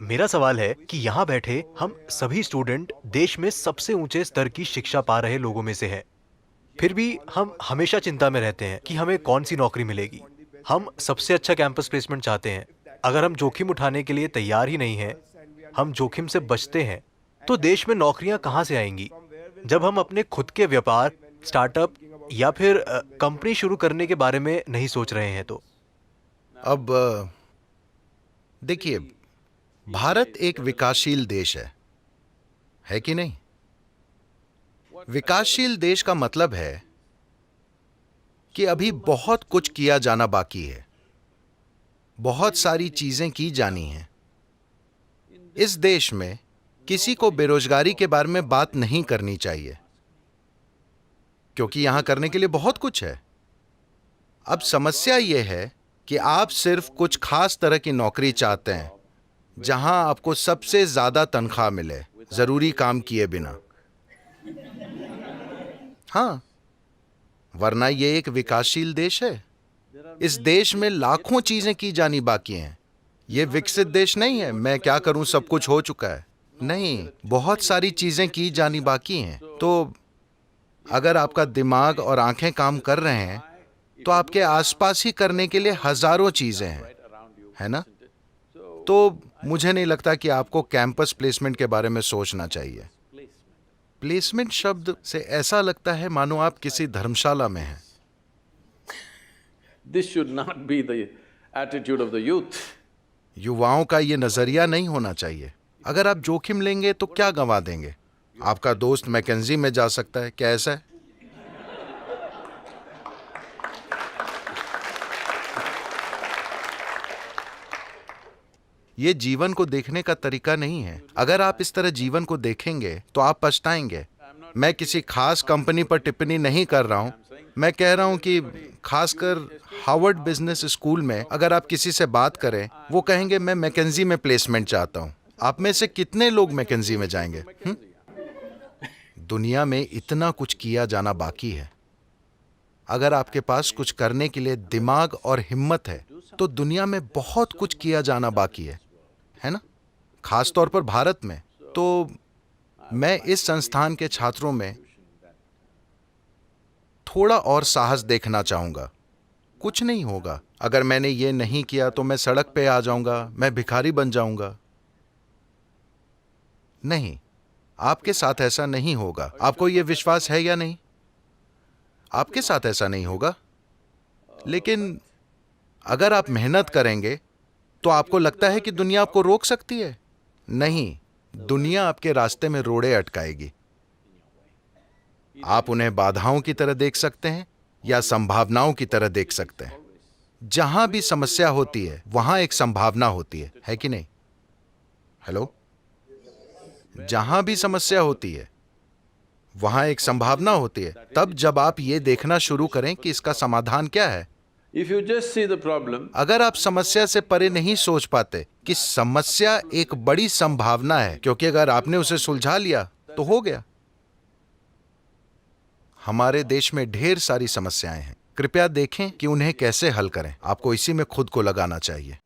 मेरा सवाल है कि यहाँ बैठे हम सभी स्टूडेंट देश में सबसे ऊंचे स्तर की शिक्षा पा रहे लोगों में से हैं। फिर भी हम हमेशा चिंता में रहते हैं कि हमें कौन सी नौकरी मिलेगी। हम सबसे अच्छा कैंपस प्लेसमेंट चाहते हैं। अगर हम जोखिम उठाने के लिए तैयार ही नहीं हैं, हम जोखिम से बचते हैं, तो देश में नौकरियां कहाँ से आएंगी? जब हम अपने खुद के व्यापार, स्टार्टअप या फिर कंपनी शुरू करने के बारे में नहीं सोच रहे हैं तो। अब देखिए, भारत एक विकासशील देश है कि नहीं? विकासशील देश का मतलब है कि अभी बहुत कुछ किया जाना बाकी है, बहुत सारी चीजें की जानी हैं। इस देश में किसी को बेरोजगारी के बारे में बात नहीं करनी चाहिए, क्योंकि यहां करने के लिए बहुत कुछ है। अब समस्या यह है कि आप सिर्फ कुछ खास तरह की नौकरी चाहते हैं, जहां आपको सबसे ज्यादा तनख्वाह मिले, जरूरी काम किए बिना। हाँ, वरना यह एक विकासशील देश है। इस देश में लाखों चीजें की जानी बाकी हैं। यह विकसित देश नहीं है, मैं क्या करूं, सब कुछ हो चुका है। नहीं, बहुत सारी चीजें की जानी बाकी हैं। तो अगर आपका दिमाग और आंखें काम कर रहे हैं, तो आपके आसपास ही करने के लिए हजारों चीजें हैं, है ना? तो मुझे नहीं लगता कि आपको कैंपस प्लेसमेंट के बारे में सोचना चाहिए। प्लेसमेंट शब्द से ऐसा लगता है मानो आप किसी धर्मशाला में हैं। This should not be the attitude of the youth. युवाओं का ये नजरिया नहीं होना चाहिए। अगर आप जोखिम लेंगे तो क्या गंवा देंगे? आपका दोस्त मैकेंजी में जा सकता है, क्या ऐसा है? ये जीवन को देखने का तरीका नहीं है। अगर आप इस तरह जीवन को देखेंगे तो आप पछताएंगे। मैं किसी खास कंपनी पर टिप्पणी नहीं कर रहा हूं। मैं कह रहा हूं कि खासकर हार्वर्ड बिजनेस स्कूल में अगर आप किसी से बात करें, वो कहेंगे मैं मैकेंजी में प्लेसमेंट चाहता हूं। आप में से कितने लोग मैकेंजी में जाएंगे? दुनिया में इतना कुछ किया जाना बाकी है। अगर आपके पास कुछ करने के लिए दिमाग और हिम्मत है, तो दुनिया में बहुत कुछ किया जाना बाकी है ना? खास तौर पर भारत में। तो मैं इस संस्थान के छात्रों में थोड़ा और साहस देखना चाहूंगा। कुछ नहीं होगा। अगर मैंने ये नहीं किया तो मैं सड़क पे आ जाऊंगा, मैं भिखारी बन जाऊंगा। नहीं, आपके साथ ऐसा नहीं होगा। आपको यह विश्वास है या नहीं? आपके साथ ऐसा नहीं होगा। लेकिन अगर आप मेहनत करेंगे तो आपको लगता है कि दुनिया आपको रोक सकती है? नहीं, दुनिया आपके रास्ते में रोड़े अटकाएगी। आप उन्हें बाधाओं की तरह देख सकते हैं या संभावनाओं की तरह देख सकते हैं। जहां भी समस्या होती है, वहां एक संभावना होती है कि नहीं? हेलो? जहां भी समस्या होती है, वहां एक संभावना होती है। तब जब आप ये देखना शुरू करें कि इसका समाधान क्या है। If you just see the problem, अगर आप समस्या से परे नहीं सोच पाते कि समस्या एक बड़ी संभावना है, क्योंकि अगर आपने उसे सुलझा लिया तो हो गया। हमारे देश में ढेर सारी समस्याएं हैं। कृपया देखें कि उन्हें कैसे हल करें। आपको इसी में खुद को लगाना चाहिए।